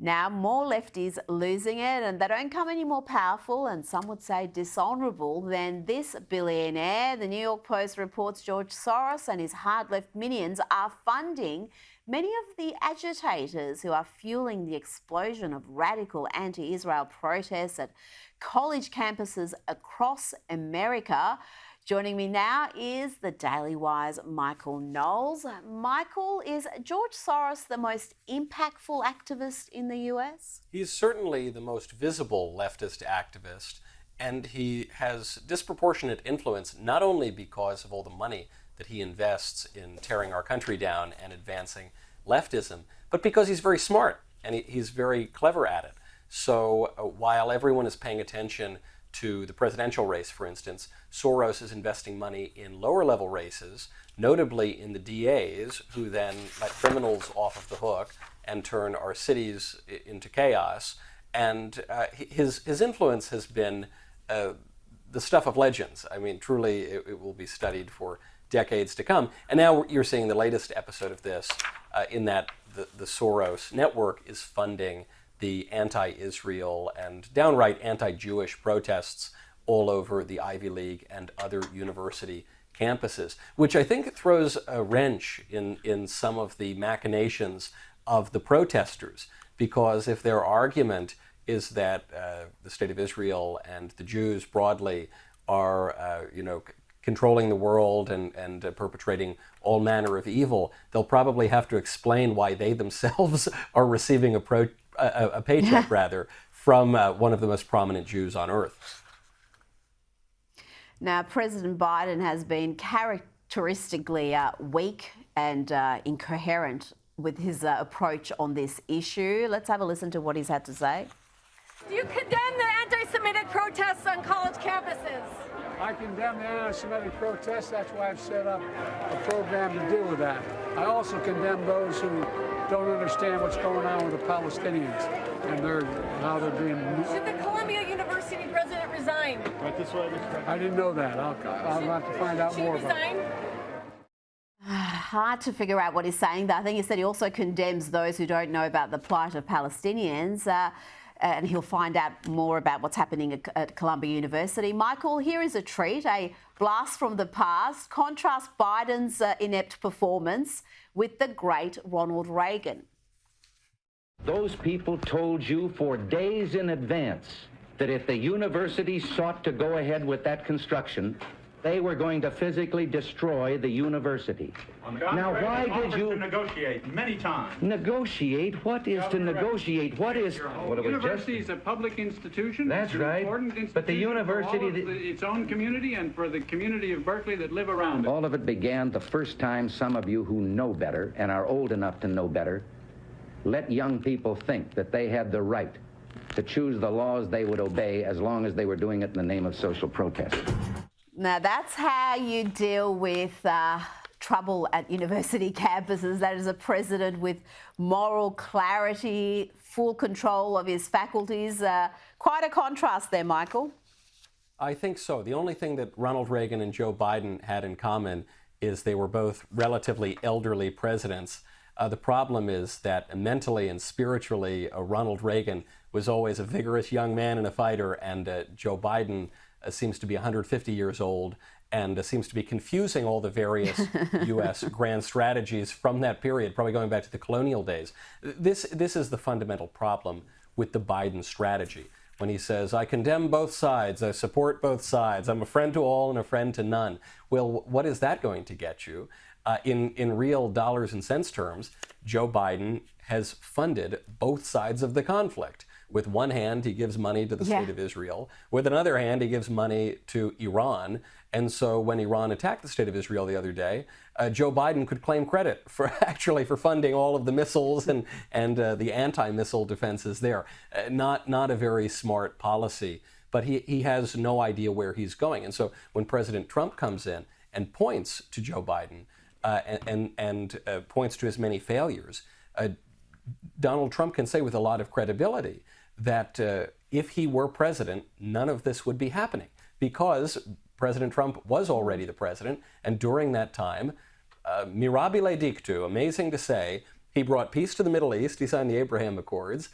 Now, more lefties losing it, and they don't come any more powerful and some would say dishonourable than this billionaire. The New York Post reports George Soros and his hard left minions are funding many of the agitators who are fueling the explosion of radical anti-Israel protests at college campuses across America. Joining me now is the Daily Wire's Michael Knowles. Michael, is George Soros the most impactful activist in the US? He's certainly the most visible leftist activist, and he has disproportionate influence not only because of all the money that he invests in tearing our country down and advancing leftism, but because he's very smart and he's very clever at it. So while everyone is paying attention to the presidential race, for instance, Soros is investing money in lower level races, notably in the DAs, who then let criminals off of the hook and turn our cities into chaos. And his influence has been the stuff of legends. I mean, truly, it will be studied for decades to come. And now you're seeing the latest episode of this in that the Soros network is funding the anti-Israel and downright anti-Jewish protests all over the Ivy League and other university campuses, which I think throws a wrench in some of the machinations of the protesters. Because if their argument is that the state of Israel and the Jews broadly are, controlling the world and perpetrating all manner of evil, they'll probably have to explain why they themselves are receiving a paycheck rather from one of the most prominent Jews on earth. Now, President Biden has been characteristically weak and incoherent with his approach on this issue. Let's have a listen to what he's had to say. Do you condemn the anti-Semitic protests on college campuses? I condemn the anti-Semitic protests. That's why I've set up a program to deal with that. I also condemn those who don't understand what's going on with the Palestinians and how they're being. Should the Columbia University president resign? Right this way. I didn't know that. I'll have to find out more about it. Hard to figure out what he's saying. I think he said he also condemns those who don't know about the plight of Palestinians. And he'll find out more about what's happening at Columbia University. Michael, here is a treat, a blast from the past. Contrast Biden's inept performance with the great Ronald Reagan. Those people told you for days in advance that if the university sought to go ahead with that construction, they were going to physically destroy the university. Now, why did you negotiate many times? Negotiate? What is to negotiate? What is? The university is a public institution. That's right. But the university, for its own community and for the community of Berkeley that live around it. All of it began the first time some of you who know better and are old enough to know better let young people think that they had the right to choose the laws they would obey as long as they were doing it in the name of social protest. Now, that's how you deal with trouble at university campuses. That is a president with moral clarity, full control of his faculties. Quite a contrast there, Michael. I think so. The only thing that Ronald Reagan and Joe Biden had in common is they were both relatively elderly presidents. The problem is that mentally and spiritually, Ronald Reagan was always a vigorous young man and a fighter, and Joe Biden seems to be 150 years old and seems to be confusing all the various U.S. grand strategies from that period, probably going back to the colonial days. This is the fundamental problem with the Biden strategy. When he says, I condemn both sides, I support both sides, I'm a friend to all and a friend to none. Well, what is that going to get you? In real dollars and cents terms, Joe Biden has funded both sides of the conflict. With one hand, he gives money to the state of Israel. With another hand, he gives money to Iran. And so when Iran attacked the state of Israel the other day, Joe Biden could claim credit for funding all of the missiles and the anti-missile defenses there. Not a very smart policy, but he has no idea where he's going. And so when President Trump comes in and points to Joe Biden and points to his many failures, Donald Trump can say with a lot of credibility that if he were president, none of this would be happening, because President Trump was already the president, and during that time, mirabile dictu, amazing to say, He brought peace to the Middle East. He signed the Abraham Accords.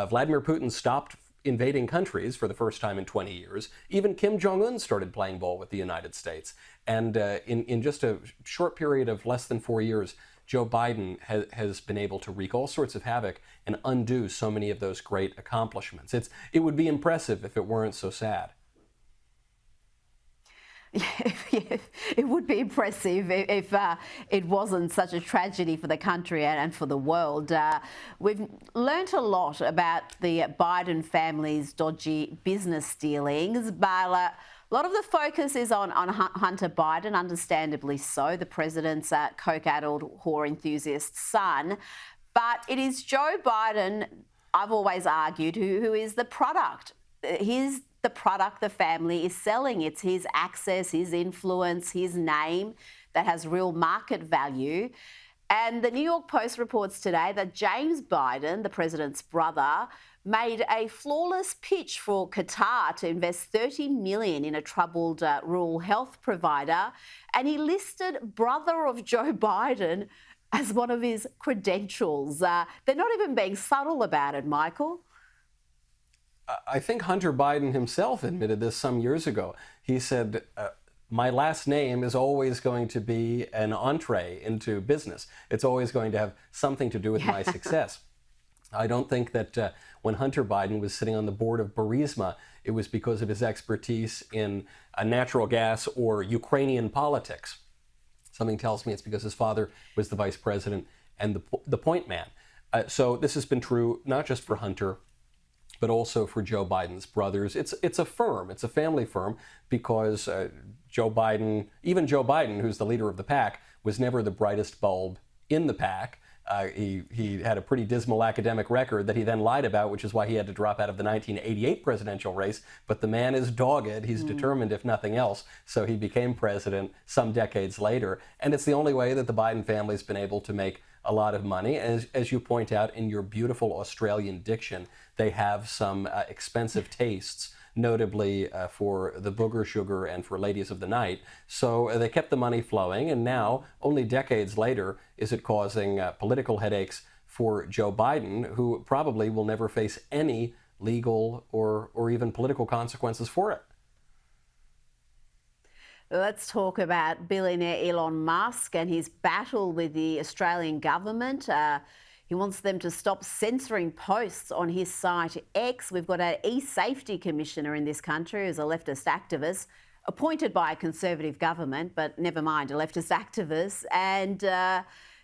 Vladimir Putin stopped invading countries for the first time in 20 years. Even Kim Jong-un started playing ball with the United States. And in just a short period of less than 4 years, Joe Biden has been able to wreak all sorts of havoc and undo so many of those great accomplishments. It would be impressive if it weren't so sad. It would be impressive if it wasn't such a tragedy for the country and for the world. We've learnt a lot about the Biden family's dodgy business dealings, but a lot of the focus is on Hunter Biden, understandably so, the president's coke-addled whore enthusiast son. But it is Joe Biden, I've always argued, who is the product. He's the product the family is selling. It's his access, his influence, his name that has real market value. And the New York Post reports today that James Biden, the president's brother, made a flawless pitch for Qatar to invest $30 million in a troubled rural health provider. And he listed brother of Joe Biden as one of his credentials. They're not even being subtle about it, Michael. I think Hunter Biden himself admitted this some years ago. He said, my last name is always going to be an entree into business. It's always going to have something to do with my success. I don't think that when Hunter Biden was sitting on the board of Burisma, it was because of his expertise in natural gas or Ukrainian politics. Something tells me it's because his father was the vice president and the point man. So this has been true not just for Hunter, but also for Joe Biden's brothers. It's a firm, it's a family firm, because Joe Biden, even Joe Biden, who's the leader of the pack, was never the brightest bulb in the pack. He had a pretty dismal academic record that he then lied about, which is why he had to drop out of the 1988 presidential race. But the man is dogged. He's determined, if nothing else. So he became president some decades later. And it's the only way that the Biden family's been able to make a lot of money. As you point out in your beautiful Australian diction, they have some expensive tastes, notably for the booger sugar and for ladies of the night. So they kept the money flowing, and now, only decades later, is it causing political headaches for Joe Biden, who probably will never face any legal or even political consequences for it. Let's talk about billionaire Elon Musk and his battle with the Australian government. He wants them to stop censoring posts on his site X. We've got an e-safety commissioner in this country who's a leftist activist, appointed by a conservative government, but never mind, a leftist activist. And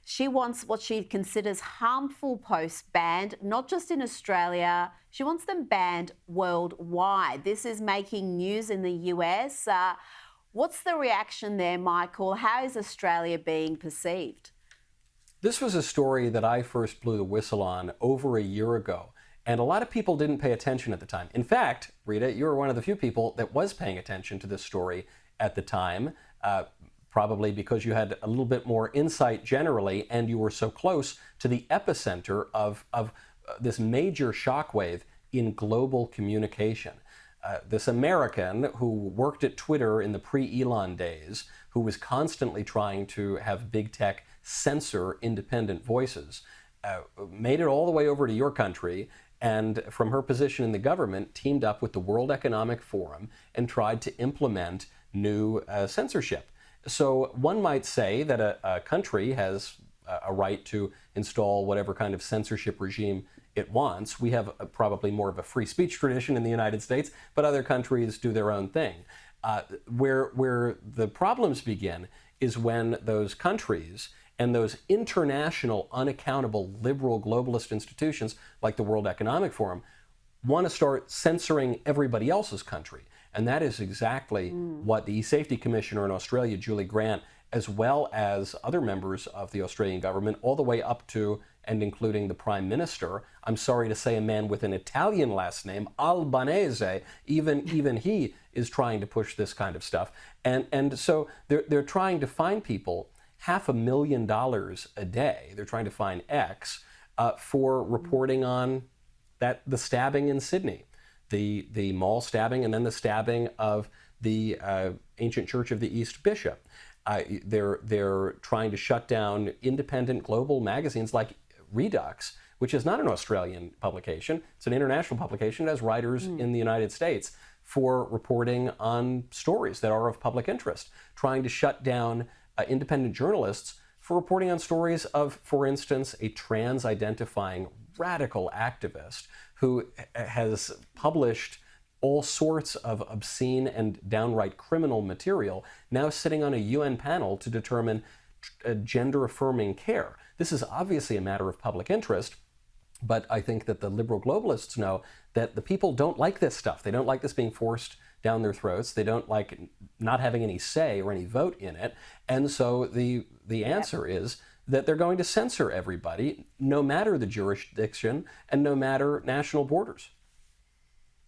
she wants what she considers harmful posts banned, not just in Australia. She wants them banned worldwide. This is making news in the US. What's the reaction there, Michael? How is Australia being perceived? This was a story that I first blew the whistle on over a year ago, and a lot of people didn't pay attention at the time. In fact, Rita, you were one of the few people that was paying attention to this story at the time, probably because you had a little bit more insight generally, and you were so close to the epicenter of this major shockwave in global communication. This American who worked at Twitter in the pre-Elon days, who was constantly trying to have big tech censor independent voices, made it all the way over to your country, and from her position in the government, teamed up with the World Economic Forum and tried to implement new censorship. So one might say that a country has a right to install whatever kind of censorship regime it wants. We have probably more of a free speech tradition in the United States, but other countries do their own thing. Where the problems begin is when those countries and those international, unaccountable, liberal, globalist institutions like the World Economic Forum want to start censoring everybody else's country. And that is exactly what the E-Safety Commissioner in Australia, Julie Grant, as well as other members of the Australian government, all the way up to and including the Prime Minister, I'm sorry to say a man with an Italian last name, Albanese, even he is trying to push this kind of stuff. And so they're trying to fine people $500,000 a day. They're trying to fine X for reporting on the stabbing in Sydney, the mall stabbing, and then the stabbing of the Ancient Church of the East Bishop. They're trying to shut down independent global magazines like Redux, which is not an Australian publication. It's an international publication. It has writers in the United States for reporting on stories that are of public interest, trying to shut down independent journalists for reporting on stories of, for instance, a trans-identifying radical activist who has published all sorts of obscene and downright criminal material, now sitting on a UN panel to determine gender-affirming care. This is obviously a matter of public interest, but I think that the liberal globalists know that the people don't like this stuff. They don't like this being forced down their throats. They don't like not having any say or any vote in it. And so the answer is that they're going to censor everybody, no matter the jurisdiction and no matter national borders.